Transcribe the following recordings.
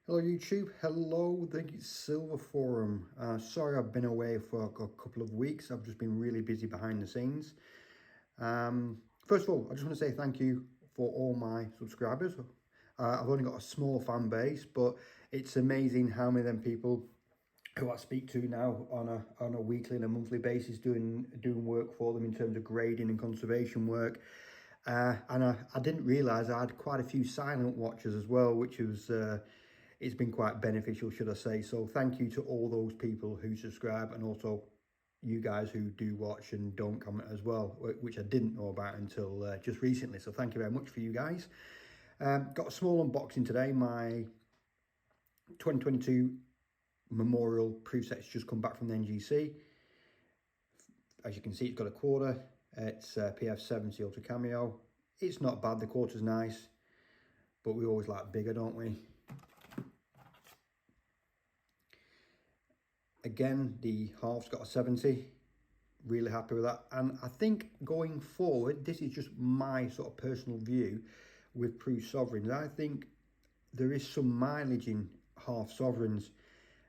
Hello YouTube, hello the Silver Forum. Sorry I've been away for a couple of weeks. I've just been really busy behind the scenes. First of all, I just want to say thank you for all my subscribers. I've only got a small fan base, but it's amazing how many of them people who I speak to now on a weekly and a monthly basis doing work for them in terms of grading and conservation work. And I didn't realise I had quite a few silent watchers as well, which was it's been quite beneficial, should I say. So thank you to all those people who subscribe, and also you guys who do watch and don't comment as well, which I didn't know about until just recently. So thank you very much for you guys. Got a small unboxing today. My 2022 Memorial proof set's just come back from the NGC. As you can see, it's got a quarter. It's PF70 Ultra Cameo. It's not bad, the quarter's nice, but we always like bigger, don't we? Again, the half's got a 70. Really happy with that. And I think going forward, this is just my sort of personal view with proof sovereigns. I think there is some mileage in half sovereigns.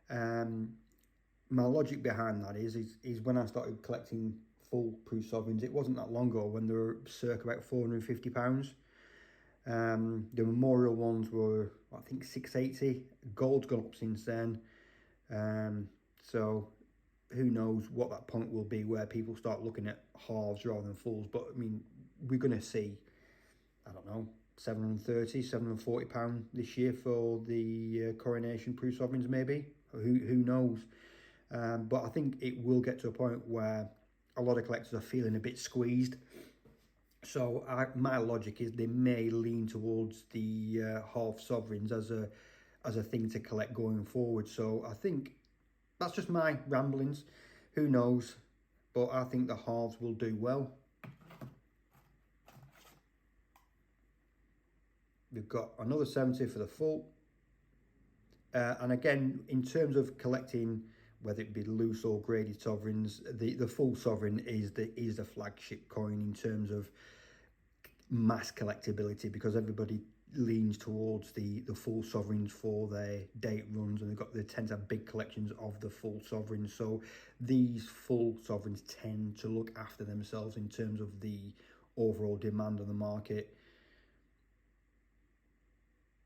My logic behind that is when I started collecting full proof sovereigns, it wasn't that long ago when they were circa about £450. The memorial ones were, I think, 680. Gold's gone up since then. So who knows what that point will be where people start looking at halves rather than fulls. But I mean, we're going to see, I don't know, £730, £740 this year for the Coronation proof sovereigns, maybe. Who knows? But I think it will get to a point where a lot of collectors are feeling a bit squeezed. So my logic is they may lean towards the half sovereigns as a thing to collect going forward. So I think that's just my ramblings. Who knows? But I think the halves will do well. We've got another 70 for the full. And again, in terms of collecting, whether it be loose or graded sovereigns, the full sovereign is the flagship coin in terms of mass collectability, because everybody leans towards the full sovereigns for their date runs, and they tend to have big collections of the full sovereigns. So these full sovereigns tend to look after themselves in terms of the overall demand on the market.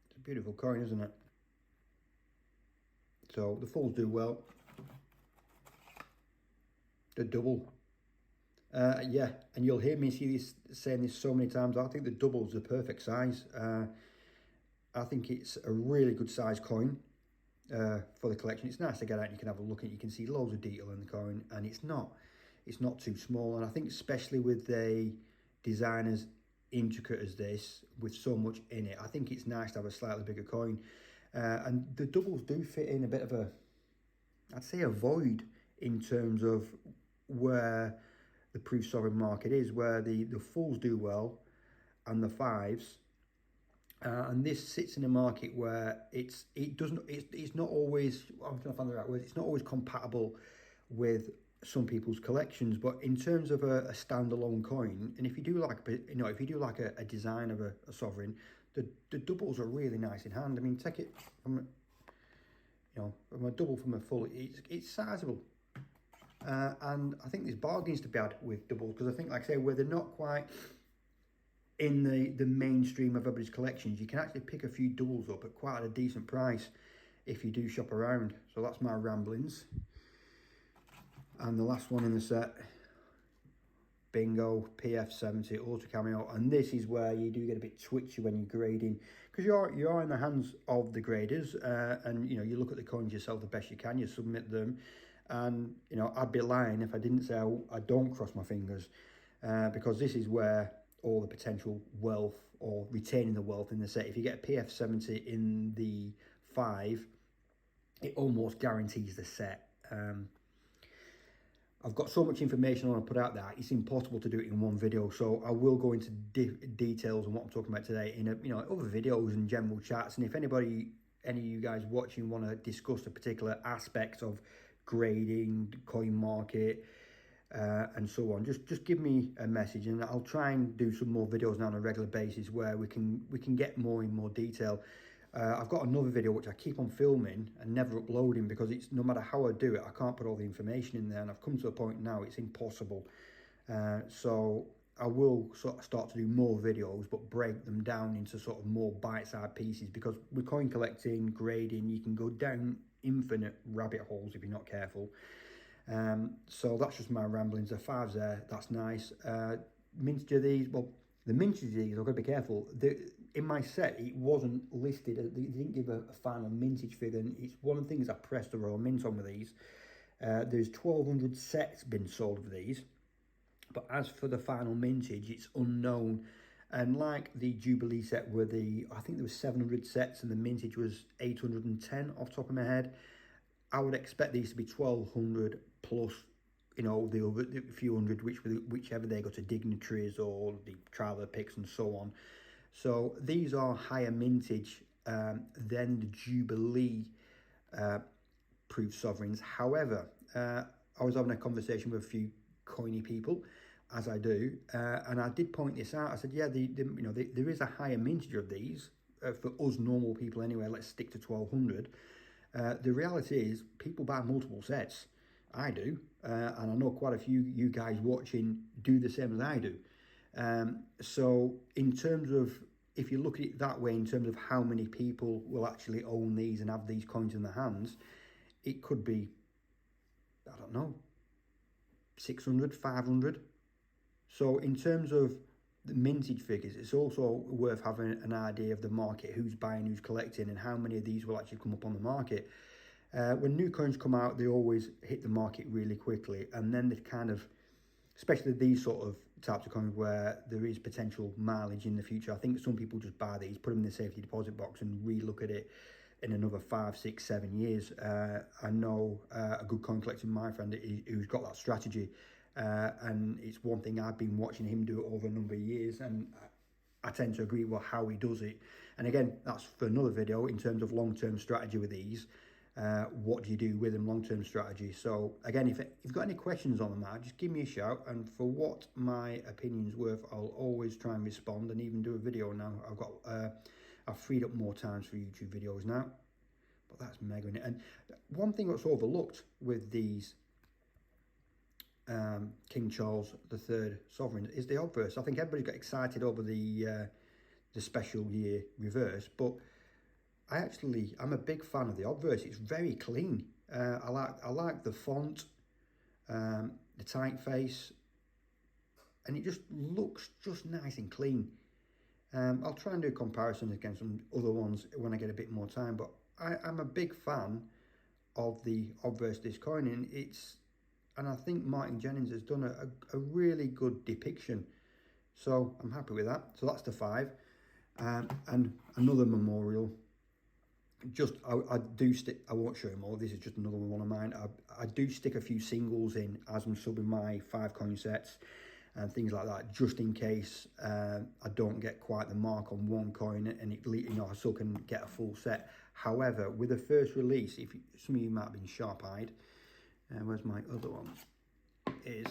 It's a beautiful coin, isn't it? So the fulls do well. The double, yeah, and you'll hear me saying this so many times. I think the double's the perfect size. I think it's a really good size coin for the collection. It's nice to get out and you can have a look at it. You can see loads of detail in the coin, and it's not too small. And I think especially with a design as intricate as this, with so much in it, I think it's nice to have a slightly bigger coin. And the doubles do fit in a bit of a, I'd say, a void in terms of where the proof sovereign market is, where the fulls do well and the fives, and this sits in a market where it's not always, I'm trying to find the right word, it's not always compatible with some people's collections. But in terms of a standalone coin, and if you do like, if you do like a design of a sovereign, the doubles are really nice in hand. I mean, take it from from a double from a full, it's sizable. And I think there's bargains to be had with doubles, because I think, like I say, where they're not quite in the mainstream of everybody's collections, you can actually pick a few doubles up at quite a decent price if you do shop around. So that's my ramblings. And the last one in the set, bingo, PF70 Ultra Cameo. And this is where you do get a bit twitchy when you're grading, because you are in the hands of the graders, and you look at the coins yourself the best you can, you submit them. And I'd be lying if I didn't say I don't cross my fingers, because this is where all the potential wealth, or retaining the wealth in the set. If you get a PF70 in the 5, it almost guarantees the set. I've got so much information I want to put out there, it's impossible to do it in one video. So I will go into details on what I'm talking about today in other videos and general chats. And if any of you guys watching want to discuss a particular aspect of grading, coin market, and so on, just give me a message, and I'll try and do some more videos now on a regular basis where we can get more in more detail. I've got another video which I keep on filming and never uploading because it's no matter how I do it, I can't put all the information in there, and I've come to a point now it's impossible. So I will sort of start to do more videos, but break them down into sort of more bite-sized pieces, because with coin collecting, grading, you can go down infinite rabbit holes if you're not careful. So that's just my ramblings. The fives there, that's nice. Mintage of these, well, the mintage of these, I've got to be careful. In my set, it wasn't listed. They didn't give a final mintage figure, and it's one of the things I pressed the Royal Mint on with these. There's 1,200 sets been sold of these, but as for the final mintage, it's unknown. And like the Jubilee set, where I think there was 700 sets and the mintage was 810 off the top of my head, I would expect these to be 1,200 plus, you know, the few hundred, whichever they go to dignitaries or the traveller picks and so on. So these are higher mintage than the Jubilee proof sovereigns. However, I was having a conversation with a few coiny people, as I do, and I did point this out. I said, yeah, there is a higher mintage of these for us normal people anyway. Let's stick to 1,200. The reality is people buy multiple sets. I do, and I know quite a few you guys watching do the same as I do. So in terms of, if you look at it that way, in terms of how many people will actually own these and have these coins in their hands, it could be, I don't know, 600, 500. So in terms of the mintage figures, it's also worth having an idea of the market, who's buying, who's collecting, and how many of these will actually come up on the market. When new coins come out, they always hit the market really quickly, and then they kind of, especially these sort of types of coins where there is potential mileage in the future, I think some people just buy these, put them in the safety deposit box and re-look at it in another 5, 6, 7 years. I know a good coin collector, my friend, who's got that strategy, and it's one thing I've been watching him do it over a number of years, and I tend to agree with how he does it. And again, that's for another video in terms of long-term strategy with these. What do you do with them, long-term strategy? So again, if you've got any questions on them, just give me a shout, and for what my opinion's worth, I'll always try and respond and even do a video now. I've freed up more times for YouTube videos now, but that's mega. And one thing that's overlooked with these King Charles III sovereign is the obverse. I think everybody got excited over the special year reverse, but I'm a big fan of the obverse. It's very clean. I like the font, the typeface, and it just looks just nice and clean. I'll try and do a comparison against some other ones when I get a bit more time, but I'm a big fan of the obverse this coin, and I think Martin Jennings has done a really good depiction, so I'm happy with that. So that's the 5, and another memorial. I do stick, I won't show them all, this is just another one of mine. I do stick a few singles in as I'm subbing my 5 coin sets and things like that, just in case I don't get quite the mark on one coin, and I still can get a full set. However, with the first release, some of you might have been sharp-eyed, where's my other one, is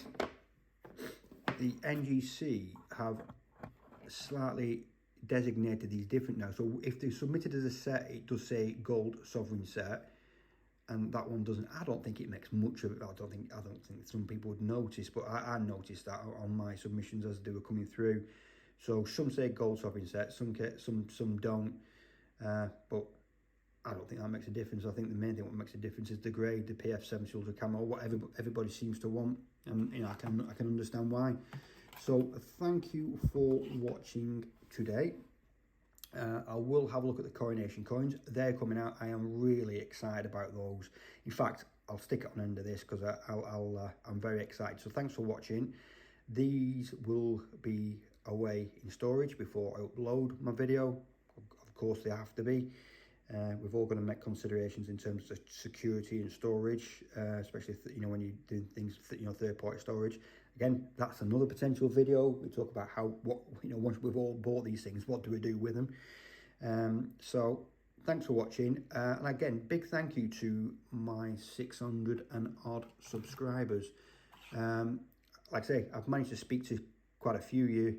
the NGC have slightly designated these different now. So if they're submitted as a set, it does say gold sovereign set, and that one doesn't. I don't think it makes much of it. I don't think some people would notice, but I noticed that on my submissions as they were coming through. So some say gold sovereign set, some don't, but I don't think that makes a difference. I think the main thing what makes a difference is the grade, the PF7 Ultra Camo, what everybody seems to want, and I can understand why. So thank you for watching today. I will have a look at the Coronation coins. They're coming out. I am really excited about those. In fact, I'll stick it on end of this because I'm very excited. So thanks for watching. These will be away in storage before I upload my video. Of course, they have to be. We've all got to make considerations in terms of security and storage, especially when you do things, third-party storage. Again, that's another potential video. We talk about once we've all bought these things, what do we do with them? So thanks for watching, and again, big thank you to my 600 and odd subscribers. Like I say, I've managed to speak to quite a few of you.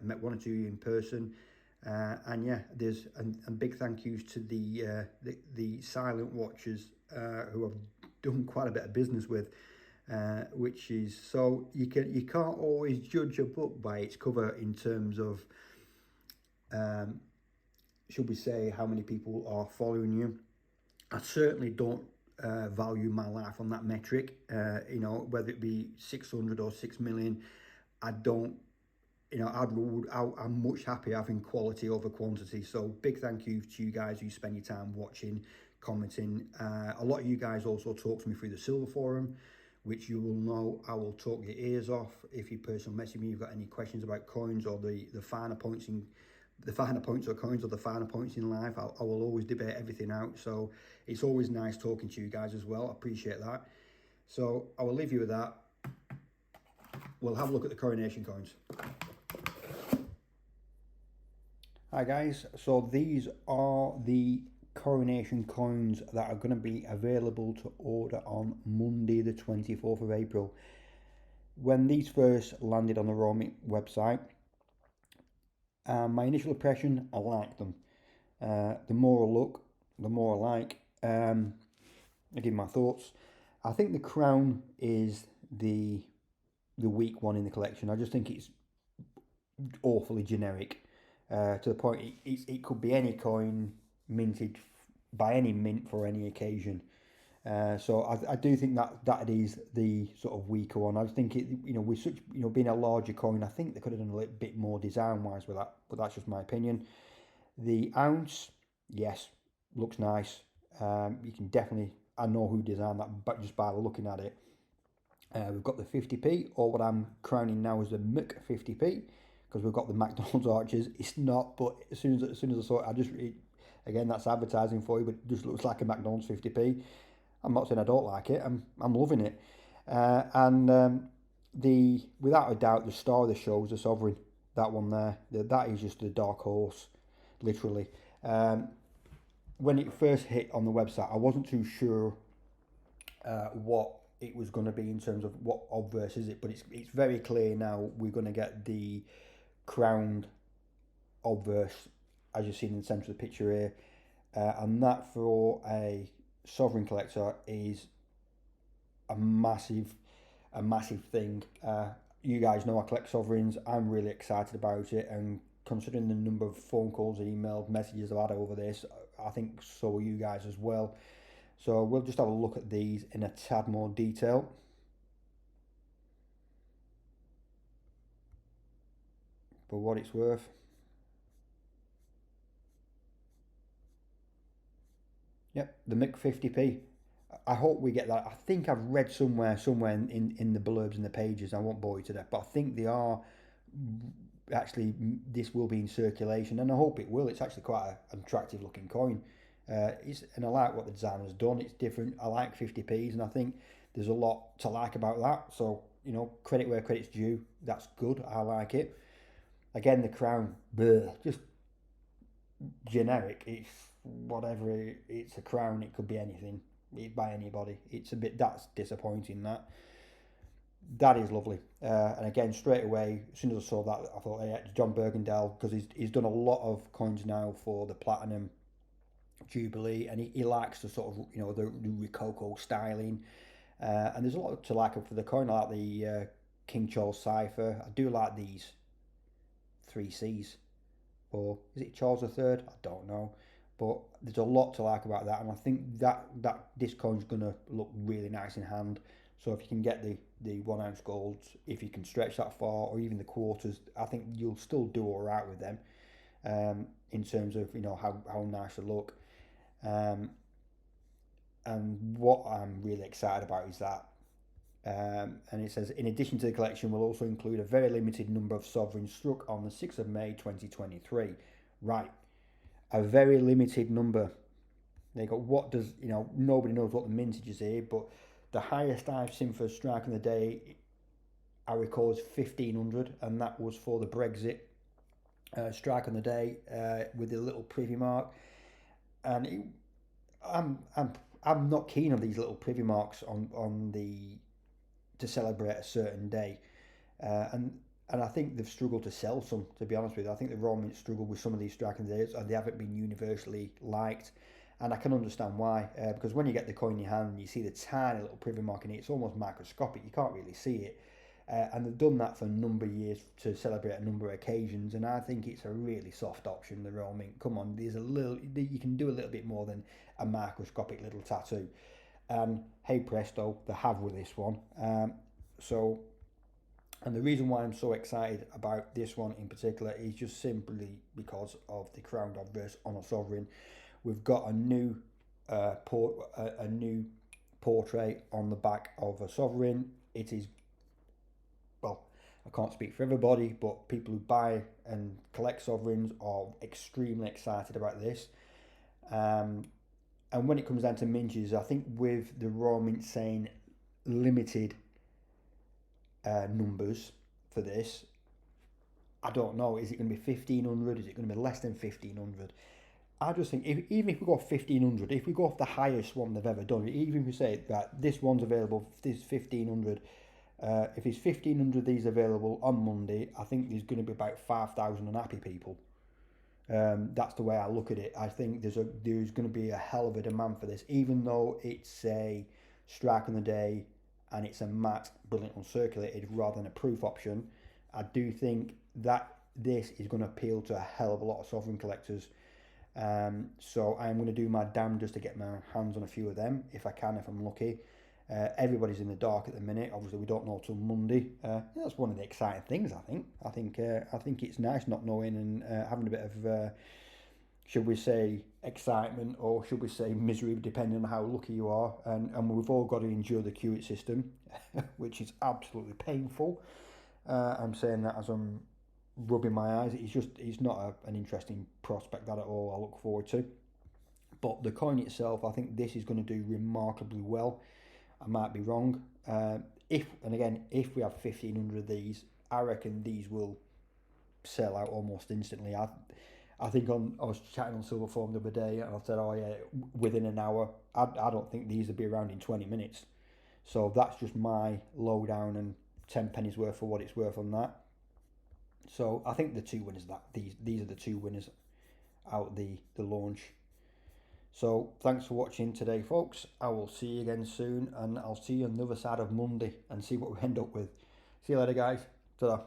Met one or two in person. And yeah, there's and big thank yous to the silent watchers who have done quite a bit of business with, which is, so you can't always judge a book by its cover in terms of should we say how many people are following you. I certainly don't value my life on that metric. Whether it be 600 or 6 million, I don't. I'm much happier having quality over quantity. So big thank you to you guys who spend your time watching, commenting. A lot of you guys also talk to me through the Silver Forum, which you will know I will talk your ears off. If you personally message me, you've got any questions about coins or the finer points of coins or the finer points in life, I will always debate everything out. So it's always nice talking to you guys as well. I appreciate that. So I will leave you with that. We'll have a look at the Coronation coins. Hi guys, so these are the Coronation coins that are going to be available to order on Monday the 24th of April. When these first landed on the Roaming website, my initial impression, I like them. The more I look, the more I like. I give my thoughts. I think the crown is the weak one in the collection. I just think it's awfully generic. To the point it could be any coin minted by any mint for any occasion. So I do think that is the sort of weaker one. I think it, with such, being a larger coin, I think they could have done a little bit more design wise with that, but that's just my opinion. The ounce, yes, looks nice. You can definitely, I know who designed that, but just by looking at it. We've got the 50p, or what I'm crowning now as the Mc 50p, because we've got the McDonald's arches. It's not, but as soon as I saw it, again, that's advertising for you, but it just looks like a McDonald's 50p. I'm not saying I don't like it. I'm loving it. The without a doubt, the star of the show is the Sovereign. That one there, that is just the dark horse, literally. When it first hit on the website, I wasn't too sure what it was going to be in terms of what obverse is it, but it's very clear now we're going to get the crowned obverse, as you've seen in the centre of the picture here, and that for a Sovereign collector is a massive thing. You guys know I collect Sovereigns. I'm really excited about it, and considering the number of phone calls, emailed messages I've had over this, I think so are you guys as well. So we'll just have a look at these in a tad more detail. For what it's worth. Yep, the Mick 50p. I hope we get that. I think I've read somewhere in the blurbs and the pages, I won't bore you to death, but I think they are actually, this will be in circulation, and I hope it will. It's actually quite an attractive looking coin. And I like what the designer's done. It's different. I like 50p's, and I think there's a lot to like about that. So, credit where credit's due. That's good. I like it. Again, the crown, just generic. It's whatever. It's a crown. It could be anything. By anybody. It's a bit, that's disappointing. That is lovely. And again, straight away, as soon as I saw that, I thought, hey, it's John Bergendale, because he's done a lot of coins now for the Platinum Jubilee, and he likes the sort of, the Rococo styling. And there's a lot to like for the coin. I like the King Charles cipher. I do like these 3Cs. Or is it Charles III? I don't know. But there's a lot to like about that, and I think that this coin's going to look really nice in hand. So if you can get the 1 ounce golds, if you can stretch that far, or even the quarters, I think you'll still do all right with them, in terms of how nice they look. And what I'm really excited about is that, and it says, in addition to the collection, we'll also include a very limited number of Sovereigns struck on the 6th of May 2023. Right. A very limited number. They go, what does, nobody knows what the mintage is here, but the highest I've seen for a strike in the day, I recall, is 1,500, and that was for the Brexit strike on the day, with the little privy mark. And I'm not keen on these little privy marks on to celebrate a certain day, and and I think they've struggled to sell some, to be honest with you. I think the Raw Mint struggled with some of these striking days, and they haven't been universally liked. And I can understand why, because when you get the coin in your hand and you see the tiny little privy mark in it, it's almost microscopic. You can't really see it. And they've done that for a number of years to celebrate a number of occasions, and I think it's a really soft option, the Raw Mint. Come on, there's a little, you can do a little bit more than a microscopic little tattoo. And hey presto, they have with this one. And the reason why I'm so excited about this one in particular is just simply because of the Crown Obverse on a Sovereign. We've got a new portrait on the back of a Sovereign. It is, well, I can't speak for everybody, but people who buy and collect Sovereigns are extremely excited about this. And when it comes down to minches, I think with the Raw Mint saying limited numbers for this, I don't know. Is it going to be 1,500? Is it going to be less than 1,500? I just think even if we go 1,500, if we go off the highest one they've ever done, even if we say that this one's available, this 1,500, if it's 1,500 these available on Monday, I think there's going to be about 5,000 unhappy people. That's the way I look at it. I think there's going to be a hell of a demand for this, even though it's a strike on the day and it's a matte brilliant uncirculated rather than a proof option. I do think that this is going to appeal to a hell of a lot of Sovereign collectors. So I'm going to do my damnedest to get my hands on a few of them if I can, if I'm lucky. Everybody's in the dark at the minute. Obviously, we don't know till Monday. That's one of the exciting things. I think it's nice not knowing and having a bit of, should we say, excitement or should we say misery, depending on how lucky you are. And we've all got to endure the queue system, which is absolutely painful. I'm saying that as I'm rubbing my eyes. It's not an interesting prospect, that at all. I look forward to. But the coin itself, I think this is going to do remarkably well. I might be wrong. If we have 1,500 of these, I reckon these will sell out almost instantly. I think I was chatting on Silver Forum the other day and I said, oh yeah, within an hour. I don't think these will be around in 20 minutes. So that's just my lowdown and 10 pennies worth for what it's worth on that. So I think the two winners, these are the two winners out the launch. So thanks for watching today, folks. I will see you again soon, and I'll see you on the other side of Monday and see what we end up with. See you later, guys. Ta-da.